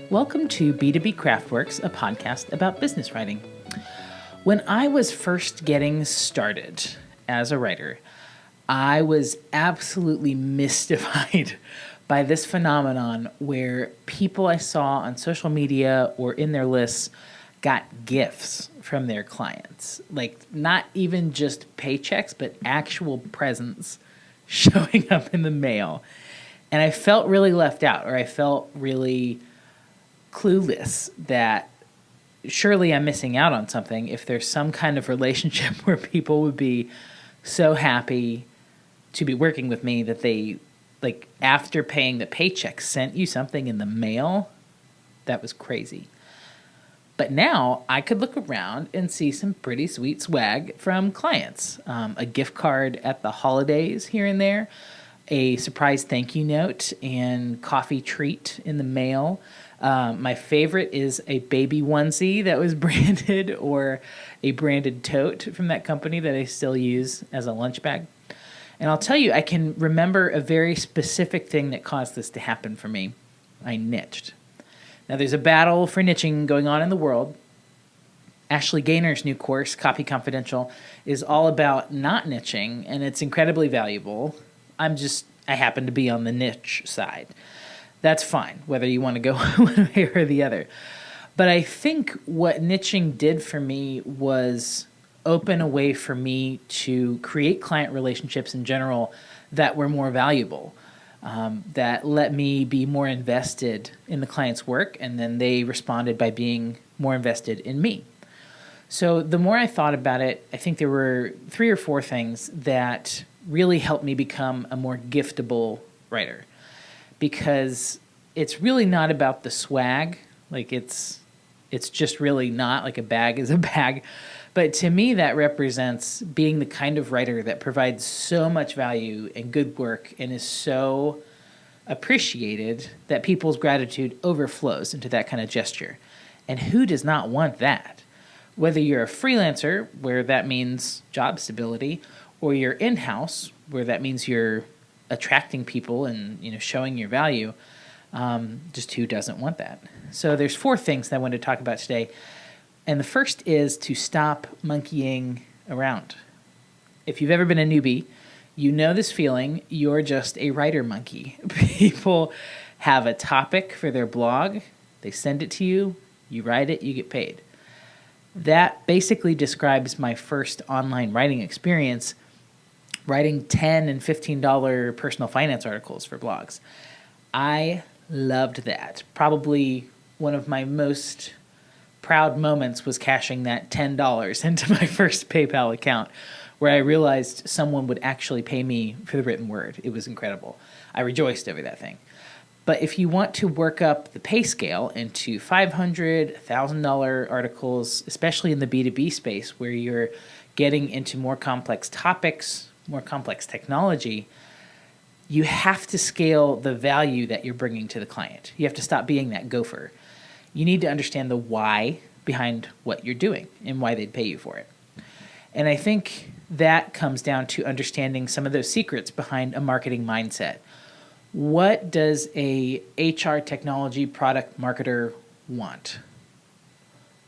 Welcome to B2B Craftworks, a podcast about business writing. When I was first getting started as a writer, I was absolutely mystified by this phenomenon where people I saw on social media or in their lists got gifts from their clients. Like, not even just paychecks, but actual presents showing up in the mail. And I felt really left out, or I felt really clueless that surely I'm missing out on something if there's some kind of relationship where people would be so happy to be working with me that they, like, after paying the paycheck, sent you something in the mail. That was crazy. But now I could look around and see some pretty sweet swag from clients. A gift card at the holidays here and there, a surprise thank you note, and coffee treat in the mail. My favorite is a baby onesie that was branded, or a branded tote from that company that I still use as a lunch bag. And I'll tell you, I can remember a very specific thing that caused this to happen for me. I niched. Now, there's a battle for niching going on in the world. Ashley Gaynor's new course, Copy Confidential, is all about not niching, and it's incredibly valuable. I happen to be on the niche side. That's fine, whether you want to go one way or the other. But I think what niching did for me was open a way for me to create client relationships in general that were more valuable, that let me be more invested in the client's work, and then they responded by being more invested in me. So the more I thought about it, I think there were 3 or 4 things that really helped me become a more giftable writer. Because it's really not about the swag. Like, it's just really not. Like, a bag is a bag. But to me, that represents being the kind of writer that provides so much value and good work and is so appreciated that people's gratitude overflows into that kind of gesture. And who does not want that? Whether you're a freelancer, where that means job stability, or you're in-house, where that means you're attracting people and showing your value, just who doesn't want that? So there's 4 things that I wanted to talk about today. And the first is to stop monkeying around. If you've ever been a newbie, you know this feeling. You're just a writer monkey. People have a topic for their blog. They send it to you. You write it. You get paid. That basically describes my first online writing experience, writing $10 and $15 personal finance articles for blogs. I loved that. Probably one of my most proud moments was cashing that $10 into my first PayPal account, where I realized someone would actually pay me for the written word. It was incredible. I rejoiced over that thing. But if you want to work up the pay scale into $500, $1,000 articles, especially in the B2B space where you're getting into more complex topics, more complex technology, you have to scale the value that you're bringing to the client. You have to stop being that gopher. You need to understand the why behind what you're doing and why they'd pay you for it. And I think that comes down to understanding some of those secrets behind a marketing mindset. What does a HR technology product marketer want?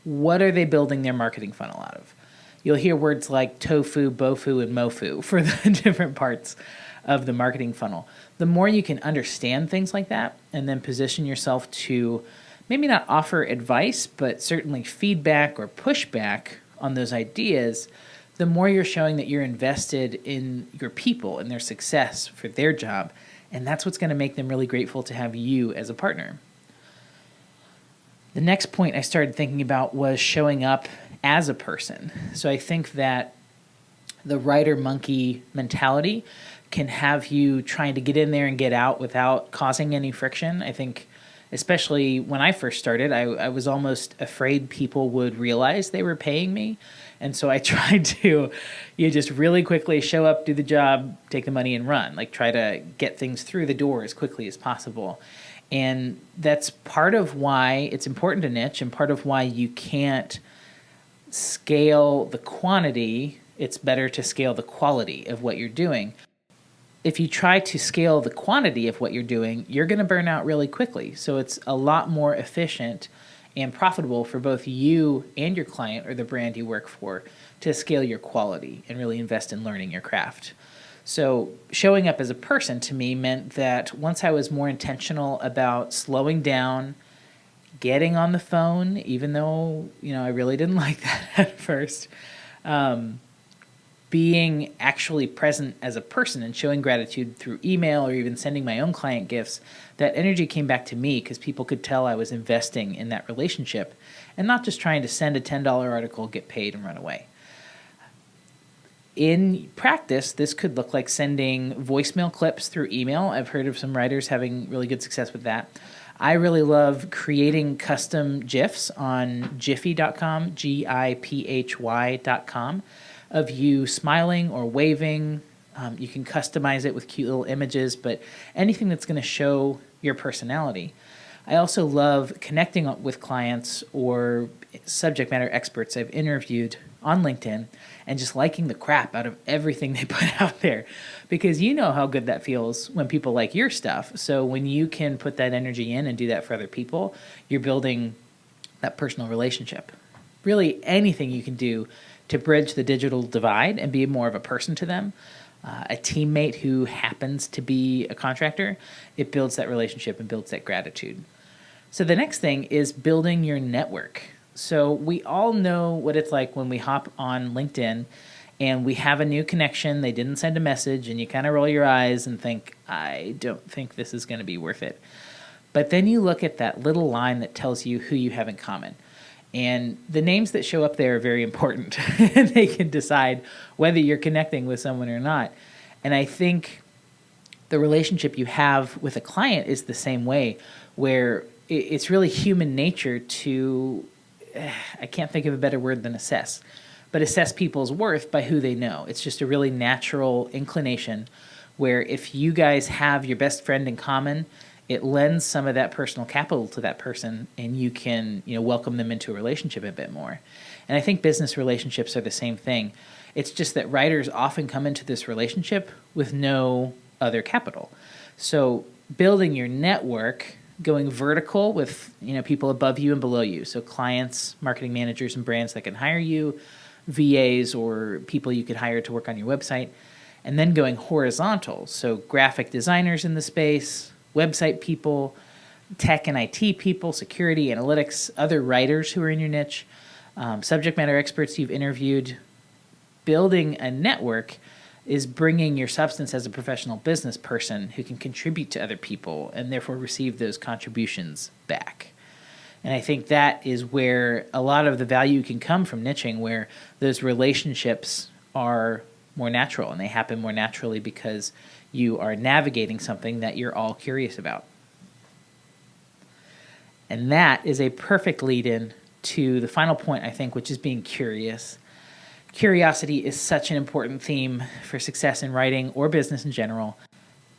What are they building their marketing funnel out of? You'll hear words like tofu, bofu, and mofu for the different parts of the marketing funnel. The more you can understand things like that and then position yourself to maybe not offer advice, but certainly feedback or pushback on those ideas, the more you're showing that you're invested in your people and their success for their job. And that's what's going to make them really grateful to have you as a partner. The next point I started thinking about was showing up as a person. So I think that the writer monkey mentality can have you trying to get in there and get out without causing any friction. I think especially when I first started, I was almost afraid people would realize they were paying me. And so I tried to just really quickly show up, do the job, take the money and run, like try to get things through the door as quickly as possible. And that's part of why it's important to niche and part of why you can't scale the quantity. It's better to scale the quality of what you're doing. if you try to scale the quantity of what you're doing, you're going to burn out really quickly. So it's a lot more efficient and profitable for both you and your client or the brand you work for to scale your quality and really invest in learning your craft. So showing up as a person to me meant that once I was more intentional about slowing down, getting on the phone, even though, I really didn't like that at first, being actually present as a person and showing gratitude through email or even sending my own client gifts, that energy came back to me because people could tell I was investing in that relationship and not just trying to send a $10 article, get paid, and run away. In practice, this could look like sending voicemail clips through email. I've heard of some writers having really good success with that. I really love creating custom GIFs on Giphy.com, GIPHY.com, of you smiling or waving. You can customize it with cute little images, but anything that's going to show your personality. I also love connecting with clients or subject matter experts I've interviewed on LinkedIn and just liking the crap out of everything they put out there, because you know how good that feels when people like your stuff. So when you can put that energy in and do that for other people, you're building that personal relationship. Really anything you can do to bridge the digital divide and be more of a person to them, a teammate who happens to be a contractor, it builds that relationship and builds that gratitude. So the next thing is building your network. So we all know what it's like when we hop on LinkedIn and we have a new connection, they didn't send a message, and you kind of roll your eyes and think, I don't think this is going to be worth it. But then you look at that little line that tells you who you have in common. And the names that show up there are very important. And they can decide whether you're connecting with someone or not. And I think the relationship you have with a client is the same way, where it's really human nature to, I can't think of a better word than assess, but assess people's worth by who they know. It's just a really natural inclination where if you guys have your best friend in common, it lends some of that personal capital to that person, and you can, welcome them into a relationship a bit more. And I think business relationships are the same thing. It's just that writers often come into this relationship with no other capital. So building your network, going vertical with, people above you and below you. So clients, marketing managers, and brands that can hire you, VAs or people you could hire to work on your website, and then going horizontal. So graphic designers in the space, website people, tech and IT people, security, analytics, other writers who are in your niche, subject matter experts you've interviewed. Building a network is bringing your substance as a professional business person who can contribute to other people and therefore receive those contributions back. And I think that is where a lot of the value can come from niching, where those relationships are more natural and they happen more naturally because you are navigating something that you're all curious about. And that is a perfect lead-in to the final point, I think, which is being curious. Curiosity is such an important theme for success in writing or business in general,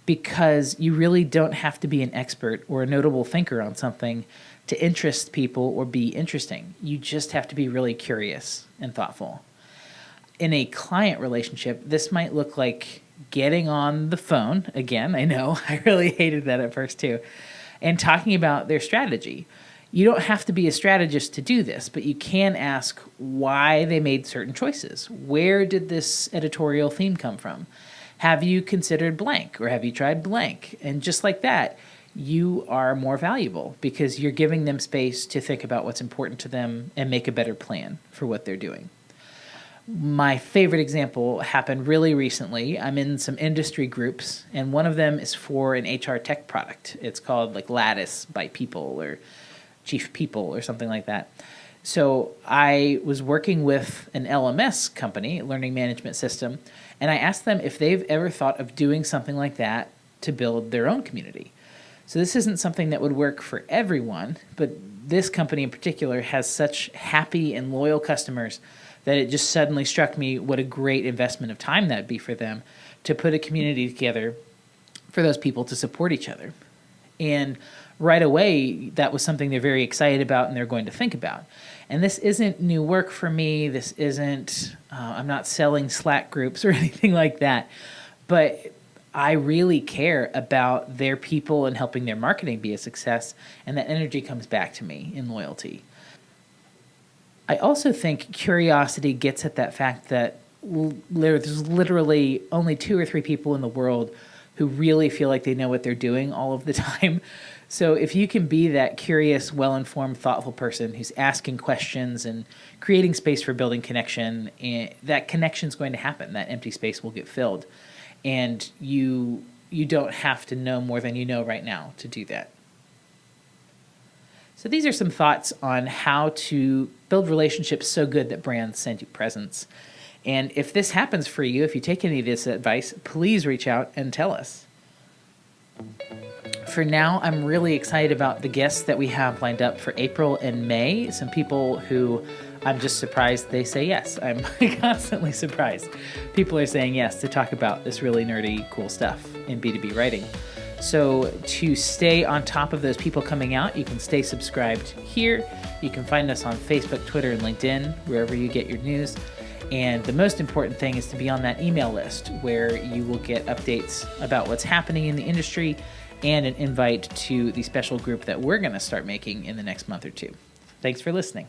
because you really don't have to be an expert or a notable thinker on something to interest people or be interesting. You just have to be really curious and thoughtful. In a client relationship, this might look like getting on the phone, again, I know, I really hated that at first too, and talking about their strategy. You don't have to be a strategist to do this, but you can ask why they made certain choices. Where did this editorial theme come from? Have you considered blank, or have you tried blank? And just like that, you are more valuable because you're giving them space to think about what's important to them and make a better plan for what they're doing. My favorite example happened really recently. I'm in some industry groups, and one of them is for an HR tech product. It's called like Lattice by People or Chief People or something like that. So I was working with an LMS company, learning management system, and I asked them if they've ever thought of doing something like that to build their own community. So this isn't something that would work for everyone, but this company in particular has such happy and loyal customers that it just suddenly struck me what a great investment of time that'd be for them to put a community together for those people to support each other. And right away, that was something they're very excited about and they're going to think about. And this isn't new work for me. This isn't, I'm not selling Slack groups or anything like that. But I really care about their people and helping their marketing be a success, and that energy comes back to me in loyalty. I also think curiosity gets at that fact that there's literally only 2 or 3 people in the world who really feel like they know what they're doing all of the time. So if you can be that curious, well-informed, thoughtful person who's asking questions and creating space for building connection, that connection's going to happen. That empty space will get filled. And you don't have to know more than you know right now to do that. So these are some thoughts on how to build relationships so good that brands send you presents. And if this happens for you, if you take any of this advice, please reach out and tell us. For now, I'm really excited about the guests that we have lined up for April and May. Some people who I'm just surprised they say yes. I'm constantly surprised. People are saying yes to talk about this really nerdy, cool stuff in B2B writing. So to stay on top of those people coming out, you can stay subscribed here. You can find us on Facebook, Twitter, and LinkedIn, wherever you get your news. And the most important thing is to be on that email list where you will get updates about what's happening in the industry and an invite to the special group that we're going to start making in the next month or two. Thanks for listening.